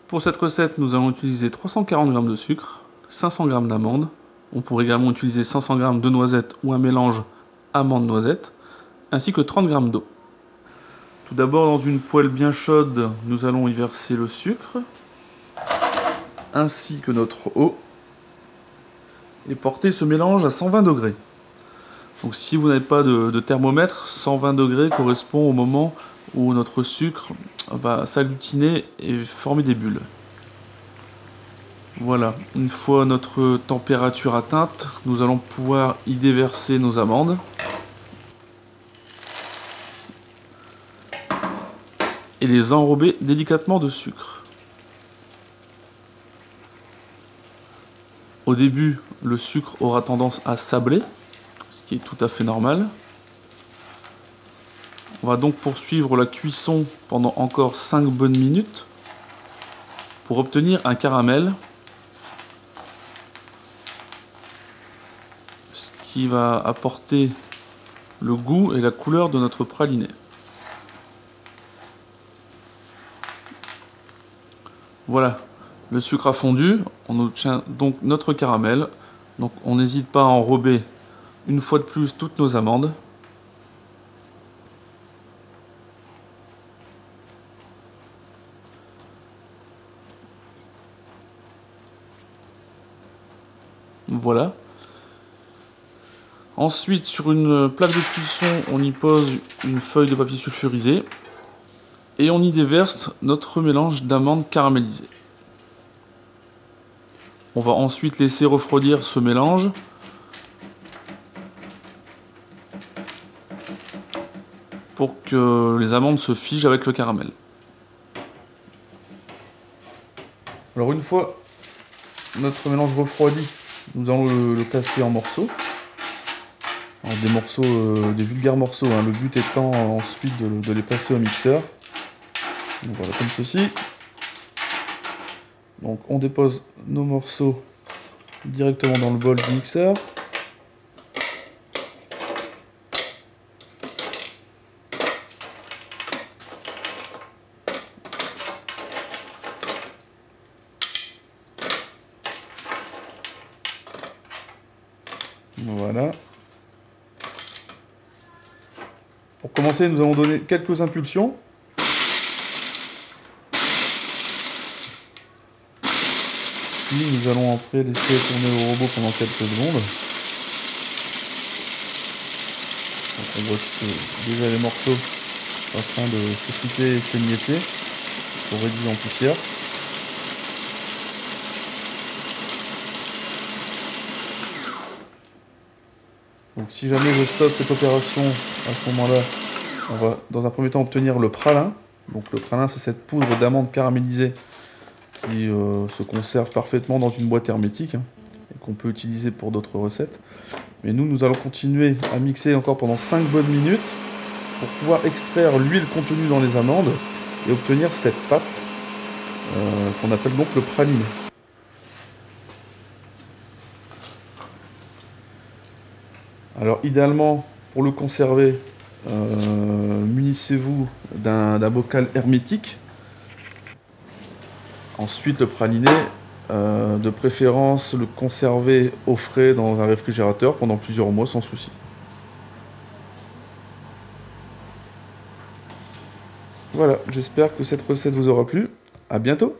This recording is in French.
Pour cette recette, nous allons utiliser 340 g de sucre, 500 g d'amandes. On pourrait également utiliser 500 g de noisettes ou un mélange amandes-noisettes, ainsi que 30 g d'eau. Tout d'abord, dans une poêle bien chaude, nous allons y verser le sucre, ainsi que notre eau, et porter ce mélange à 120 degrés. Donc si vous n'avez pas de thermomètre, 120 degrés correspond au moment où notre sucre va s'agglutiner et former des bulles. Voilà, une fois notre température atteinte, nous allons pouvoir y déverser nos amandes. Et les enrober délicatement de sucre. Au début, le sucre aura tendance à sabler, ce qui est tout à fait normal. On va donc poursuivre la cuisson pendant encore 5 bonnes minutes pour obtenir un caramel, ce qui va apporter le goût et la couleur de notre praliné. Voilà, le sucre a fondu, on obtient donc notre caramel. Donc on n'hésite pas à enrober une fois de plus toutes nos amandes. Voilà. Ensuite, sur une plaque de cuisson, on y pose une feuille de papier sulfurisé et on y déverse notre mélange d'amandes caramélisées. On va ensuite laisser refroidir ce mélange pour que les amandes se figent avec le caramel. Alors une fois notre mélange refroidi, nous allons le casser en morceaux. Alors des morceaux, des vulgaires morceaux, hein. Le but étant ensuite de les passer au mixeur. Donc voilà, comme ceci. Donc on dépose nos morceaux directement dans le bol du mixeur. Voilà. Pour commencer, nous allons donner quelques impulsions. Puis nous allons après laisser tourner au robot pendant quelques secondes. Donc on voit que déjà les morceaux sont en train de s'effriter et s'émietter pour réduire en poussière. Donc si jamais je stoppe cette opération, à ce moment-là, on va dans un premier temps obtenir le pralin. Donc le pralin, c'est cette poudre d'amande caramélisée qui se conserve parfaitement dans une boîte hermétique, hein, et qu'on peut utiliser pour d'autres recettes. Mais nous allons continuer à mixer encore pendant 5 bonnes minutes pour pouvoir extraire l'huile contenue dans les amandes et obtenir cette pâte qu'on appelle donc le praliné. Alors idéalement, pour le conserver, munissez-vous d'un bocal hermétique. Ensuite, le praliné, de préférence le conserver au frais dans un réfrigérateur pendant plusieurs mois sans souci. Voilà, j'espère que cette recette vous aura plu. À bientôt!